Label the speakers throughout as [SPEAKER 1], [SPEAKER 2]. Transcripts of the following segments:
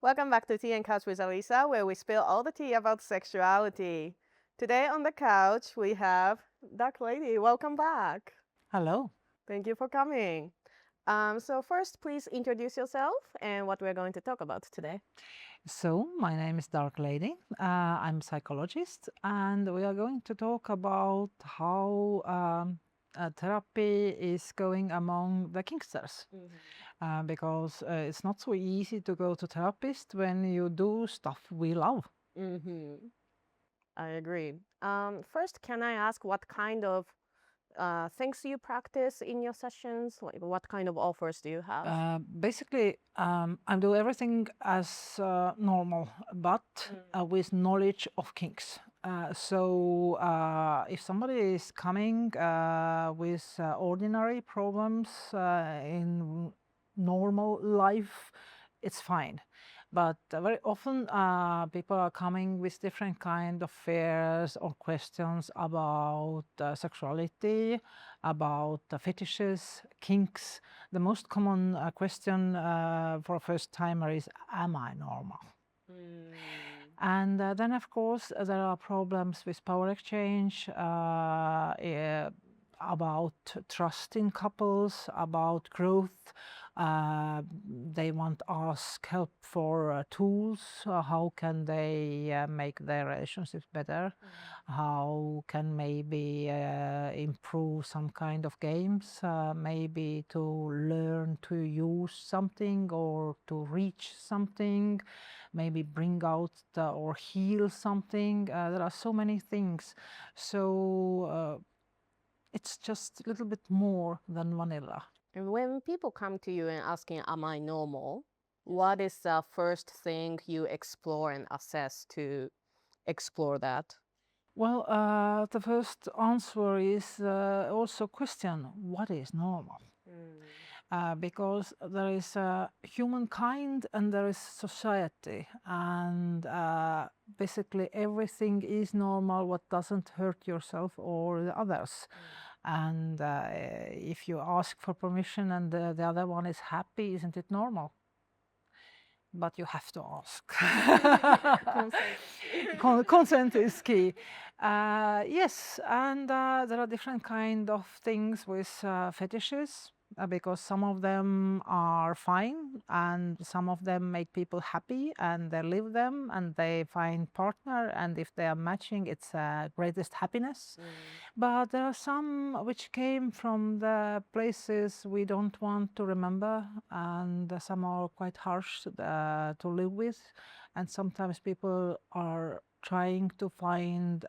[SPEAKER 1] Welcome back to Tea and Couch with Alisa, where we spill all the tea about sexuality. Today on the couch we have Dark Lady. Welcome back.
[SPEAKER 2] Hello.
[SPEAKER 1] Thank you for coming. So first, please introduce yourself and what we're going to talk about today.
[SPEAKER 2] So, my name is Dark Lady. I'm a psychologist, and we are going to talk about how therapy is going among the kinksters. Because it's not so easy to go to therapist when you do stuff we love.
[SPEAKER 1] I agree. First, can I ask what kind of things you practice in your sessions? Like, what kind of offers do you have?
[SPEAKER 2] Basically, I do everything as normal, but with knowledge of kinks. So if somebody is coming with ordinary problems in normal life, it's fine. But very often people are coming with different kind of fears or questions about sexuality, about fetishes, kinks. The most common question for a first timer is, am I normal? And then, of course, there are problems with power exchange, about trust in couples, about growth. They want ask help for tools. How can they make their relationships better? How can maybe improve some kind of games? Maybe to learn to use something or to reach something. Maybe bring out or heal something. There are so many things. So it's just a little bit more than vanilla.
[SPEAKER 1] And when people come to you and asking, am I normal? What is the first thing you explore and assess to explore that?
[SPEAKER 2] Well, the first answer is also question, what is normal? Because there is humankind and there is society, and basically everything is normal what doesn't hurt yourself or the others. And if you ask for permission and the other one is happy, isn't it normal? But you have to ask. Consent is key. Yes, and there are different kind of things with fetishes. Because some of them are fine and some of them make people happy and they live them and they find partner, and if they are matching it's greatest happiness. But there are some which came from the places we don't want to remember, and some are quite harsh to live with, and sometimes people are trying to find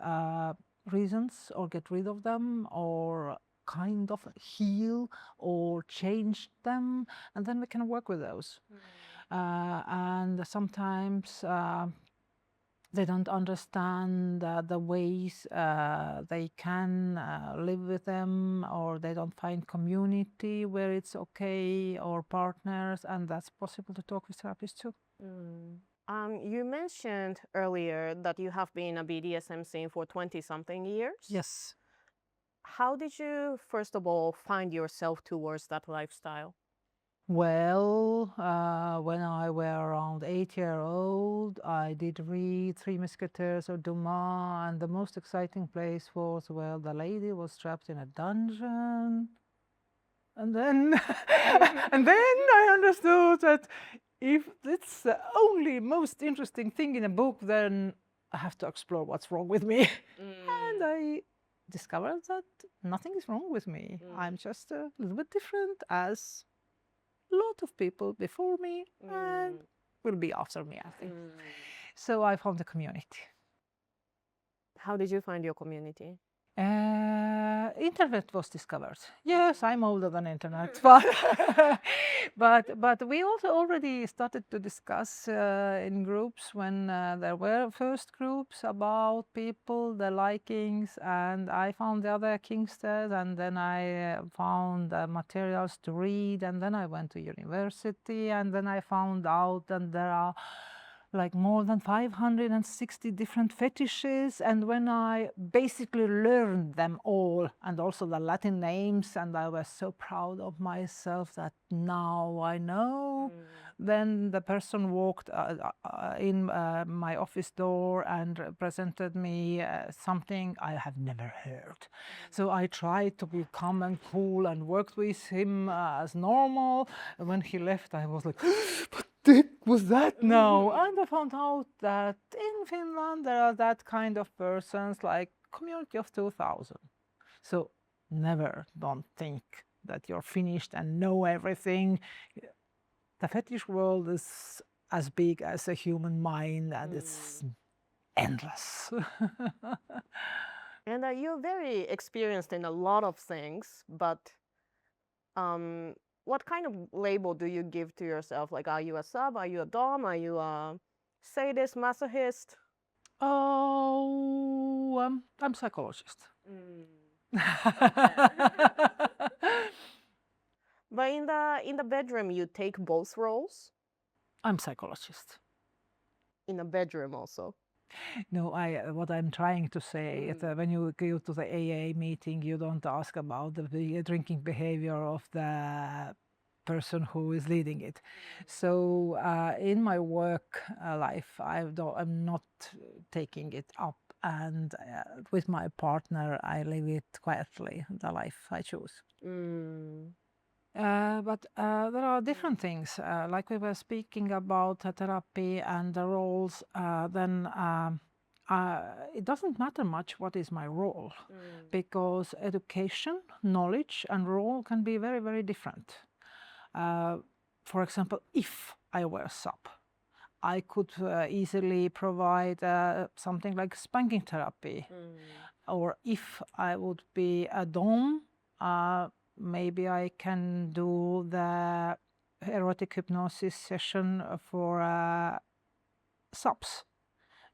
[SPEAKER 2] reasons or get rid of them or kind of heal or change them, and then we can work with those. And sometimes they don't understand the ways they can live with them, or they don't find community where it's okay, or partners, and that's possible to talk with therapists too.
[SPEAKER 1] You mentioned earlier that you have been a BDSM scene for 20-something years.
[SPEAKER 2] Yes.
[SPEAKER 1] How did you, first of all, find yourself towards that lifestyle?
[SPEAKER 2] Well, when I were around 8 years old, I did read Three Musketeers of Dumas, and the most exciting place was where the lady was trapped in a dungeon. And then, and then I understood that if it's the only most interesting thing in a book, then I have to explore what's wrong with me. And I discovered that nothing is wrong with me. I'm just a little bit different as a lot of people before me and will be after me, I think. So I found a community.
[SPEAKER 1] How did you find your community?
[SPEAKER 2] Internet was discovered. Yes, I'm older than internet, but but we also already started to discuss in groups when there were first groups about people, the likings, and I found the other kinksters, and then I found materials to read, and then I went to university, and then I found out that there are like more than 560 different fetishes, and when I basically learned them all and also the Latin names, and I was so proud of myself that now I know Then the person walked in my office door and presented me something I have never heard. So I tried to be calm and cool and worked with him as normal. When he left, I was like, what the heck was that now? And I found out that in Finland there are that kind of persons, like community of 2000. So never don't think that you're finished and know everything. The fetish world is as big as a human mind, and it's endless.
[SPEAKER 1] And you're very experienced in a lot of things, but what kind of label do you give to yourself? Like, are you a sub? Are you a dom? Are you a sadist, masochist?
[SPEAKER 2] Oh, I'm psychologist.
[SPEAKER 1] But in the bedroom, you take both roles.
[SPEAKER 2] I'm psychologist.
[SPEAKER 1] In the bedroom also.
[SPEAKER 2] No, what I'm trying to say is that when you go to the AA meeting, you don't ask about the drinking behavior of the person who is leading it. So in my work life, I'm not taking it up, and with my partner, I live it quietly, the life I choose. But there are different things, like we were speaking about therapy and the roles. Then it doesn't matter much what is my role, because education, knowledge, and role can be very, very different. For example, if I were a sub, I could easily provide something like spanking therapy. Or if I would be a dom, maybe I can do the erotic hypnosis session for subs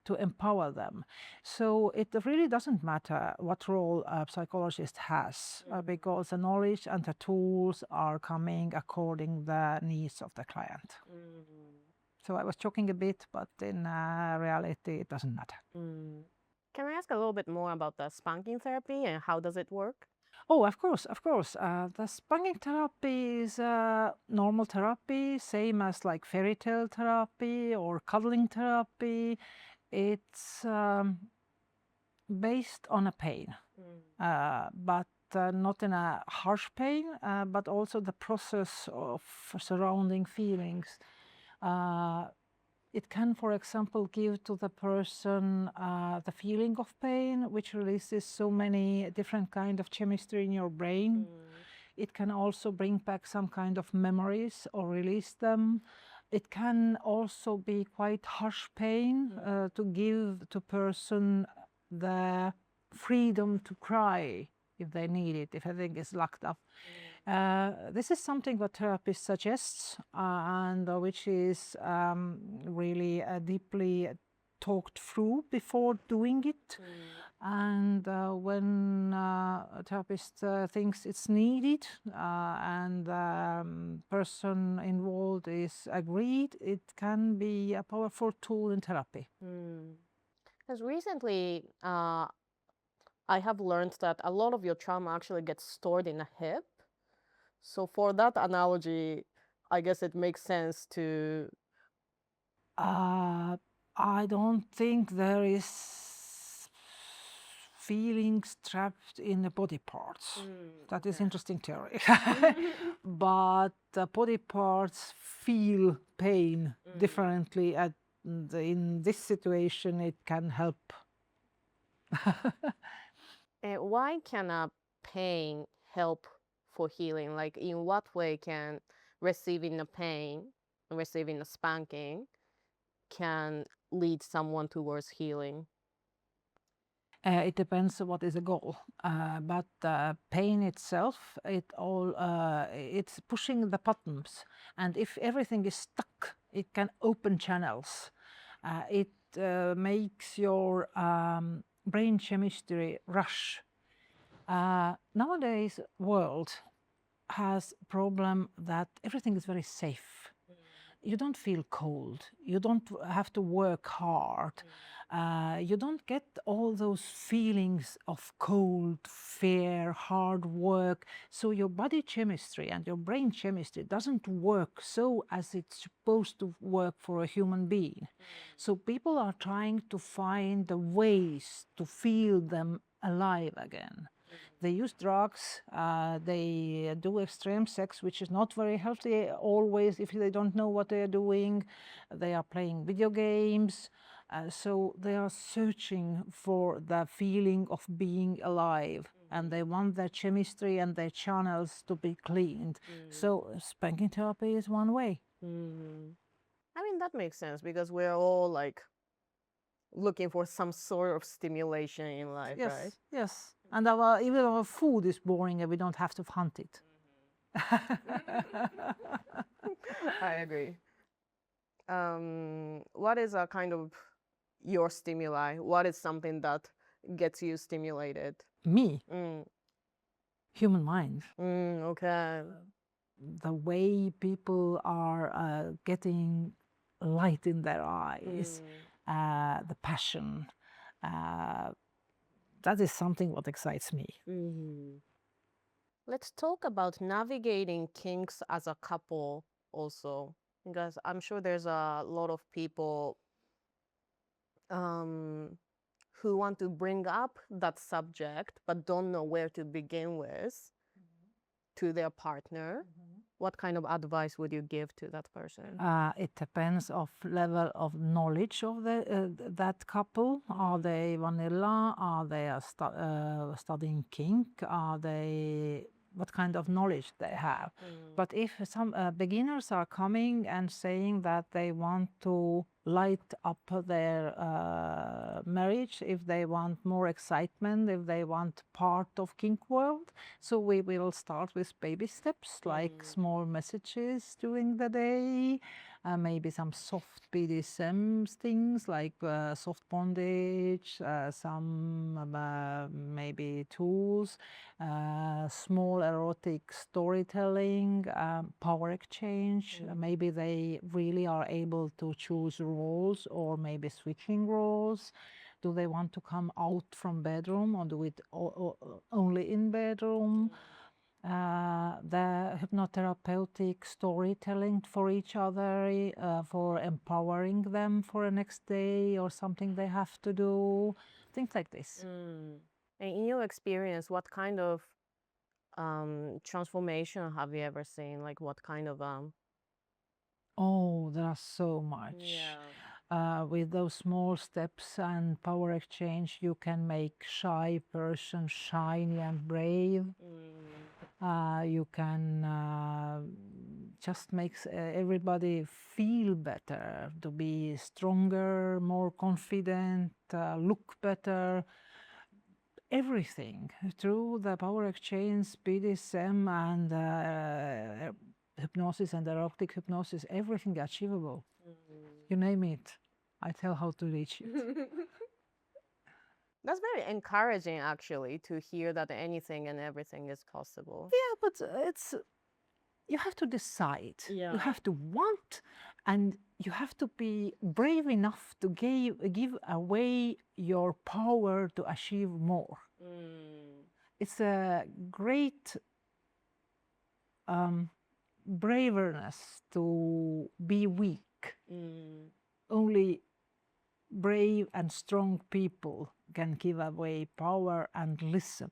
[SPEAKER 2] to empower them. So it really doesn't matter what role a psychologist has, because the knowledge and the tools are coming according the needs of the client. So I was joking a bit, but in reality, it doesn't matter.
[SPEAKER 1] Can I ask a little bit more about the spanking therapy and how does it work?
[SPEAKER 2] Oh, of course, of course. The spanking therapy is normal therapy, same as like fairy tale therapy or cuddling therapy. It's based on a pain, but not in a harsh pain, but also the process of surrounding feelings. It can, for example, give to the person the feeling of pain, which releases so many different kind of chemistry in your brain. It can also bring back some kind of memories or release them. It can also be quite harsh pain to give to person the freedom to cry if they need it, if everything is locked up. This is something that therapist suggests, and which is really deeply talked through before doing it. And when a therapist thinks it's needed and the person involved is agreed, it can be a powerful tool in therapy.
[SPEAKER 1] Because recently, I have learned that a lot of your trauma actually gets stored in the hip. So for that analogy, I guess it makes sense to.
[SPEAKER 2] I don't think there is feelings trapped in the body parts. That is interesting theory. But the body parts feel pain differently. In this situation, it can help.
[SPEAKER 1] Why can a pain help for healing? Like, in what way can receiving the pain, receiving the spanking, can lead someone towards healing?
[SPEAKER 2] It depends what is the goal, but pain itself, it's pushing the buttons, and if everything is stuck, it can open channels. It makes your brain chemistry rush. Nowadays, world has problem that everything is very safe. you don't feel cold. You don't have to work hard. You don't get all those feelings of cold, fear, hard work. So your body chemistry and your brain chemistry doesn't work so as it's supposed to work for a human being. So people are trying to find the ways to feel them alive again. They use drugs, they do extreme sex, which is not very healthy always if they don't know what they are doing. They are playing video games. So they are searching for the feeling of being alive, and they want their chemistry and their channels to be cleaned. So spanking therapy is one way.
[SPEAKER 1] I mean, that makes sense because we're all like looking for some sort of stimulation in life,
[SPEAKER 2] Yes,
[SPEAKER 1] right?
[SPEAKER 2] yes. And even our food is boring and we don't have to hunt it.
[SPEAKER 1] I agree. What is a kind of your stimuli? What is something that gets you stimulated?
[SPEAKER 2] Me,
[SPEAKER 1] Mm,
[SPEAKER 2] human mind.
[SPEAKER 1] okay.
[SPEAKER 2] The way people are getting light in their eyes, the passion, that is something what excites me.
[SPEAKER 1] Let's talk about navigating kinks as a couple also, because I'm sure there's a lot of people who want to bring up that subject but don't know where to begin with to their partner. What kind of advice would you give to that person?
[SPEAKER 2] It depends of level of knowledge of that couple. Are they vanilla? Are they studying kink? Are they what kind of knowledge they have? But if some beginners are coming and saying that they want to light up their marriage, if they want more excitement, if they want part of kink world, so we will start with baby steps, like small messages during the day, maybe some soft BDSM things like soft bondage, some maybe tools, small erotic storytelling, power exchange. Maybe they really are able to choose roles or maybe switching roles. Do they want to come out from bedroom or do it only in bedroom? The hypnotherapeutic storytelling for each other, for empowering them for the next day or something they have to do, things like this.
[SPEAKER 1] And in your experience, what kind of transformation have you ever seen? Like what kind of
[SPEAKER 2] Oh, there are so much. With those small steps and power exchange, you can make shy person shiny and brave. You can just make everybody feel better, to be stronger, more confident, look better. Everything through the power exchange, BDSM, and hypnosis and erotic hypnosis, everything achievable. You name it, I tell how to reach it.
[SPEAKER 1] That's very encouraging, actually, to hear that anything and everything is possible.
[SPEAKER 2] Yeah, but you have to decide. You have to want, and you have to be brave enough to give away your power to achieve more. It's a great braveness to be weak. Only brave and strong people can give away power and listen.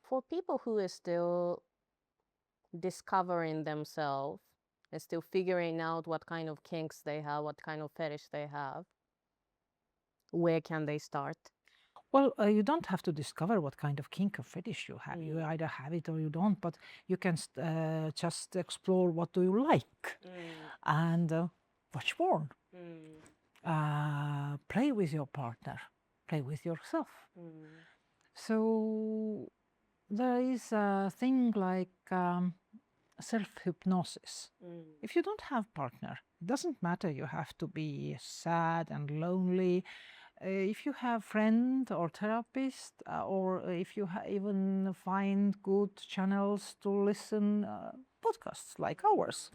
[SPEAKER 1] For people who are still discovering themselves and still figuring out what kind of kinks they have, what kind of fetish they have, where can they start?
[SPEAKER 2] Well, you don't have to discover what kind of kink or fetish you have. You either have it or you don't, but you can just explore what do you like and watch porn. Play with your partner, play with yourself. So there is a thing like self-hypnosis. If you don't have partner, it doesn't matter, you have to be sad and lonely. If you have friend or therapist, or if you even find good channels to listen, podcasts like ours,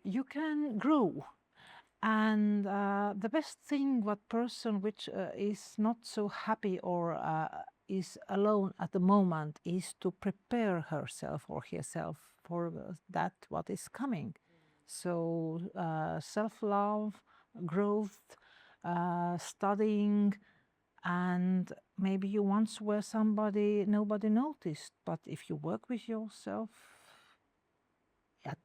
[SPEAKER 2] You can grow. And the best thing what person which is not so happy or is alone at the moment is to prepare herself or herself for that what is coming. So self-love, growth, studying, and maybe you once were somebody nobody noticed, but if you work with yourself, at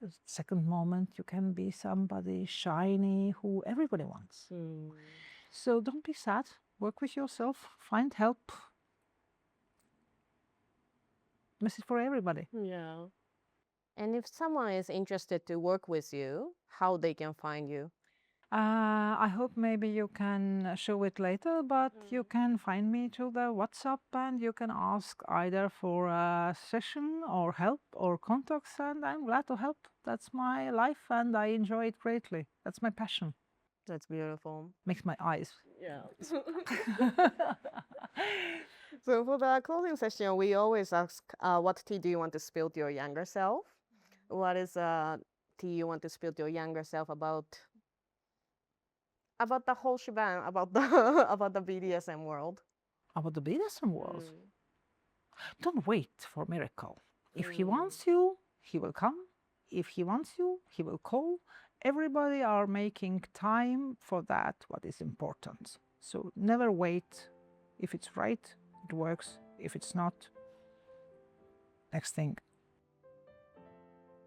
[SPEAKER 2] the second moment you can be somebody shiny who everybody wants. So don't be sad, work with yourself, find help. Message for everybody.
[SPEAKER 1] Yeah. And if someone is interested to work with you, how they can find you?
[SPEAKER 2] I hope maybe you can show it later, but you can find me through the WhatsApp and you can ask either for a session or help or contacts, and I'm glad to help. That's my life and I enjoy it greatly. That's my passion.
[SPEAKER 1] That's beautiful.
[SPEAKER 2] Makes my eyes.
[SPEAKER 1] Yeah. So for the closing session, we always ask, what tea do you want to spill to your younger self? What is tea you want to spill to your younger self about the whole shebang, about the about the BDSM world?
[SPEAKER 2] About the BDSM world. Don't wait for miracle. If he
[SPEAKER 1] Mm.
[SPEAKER 2] wants you, he will come. If he wants you, he will call. Everybody are making time for that, what is important. So never wait. If it's right, it works. If it's not, next thing.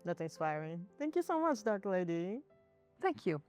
[SPEAKER 1] That's inspiring. Thank you so much, Dark Lady.
[SPEAKER 2] Thank you.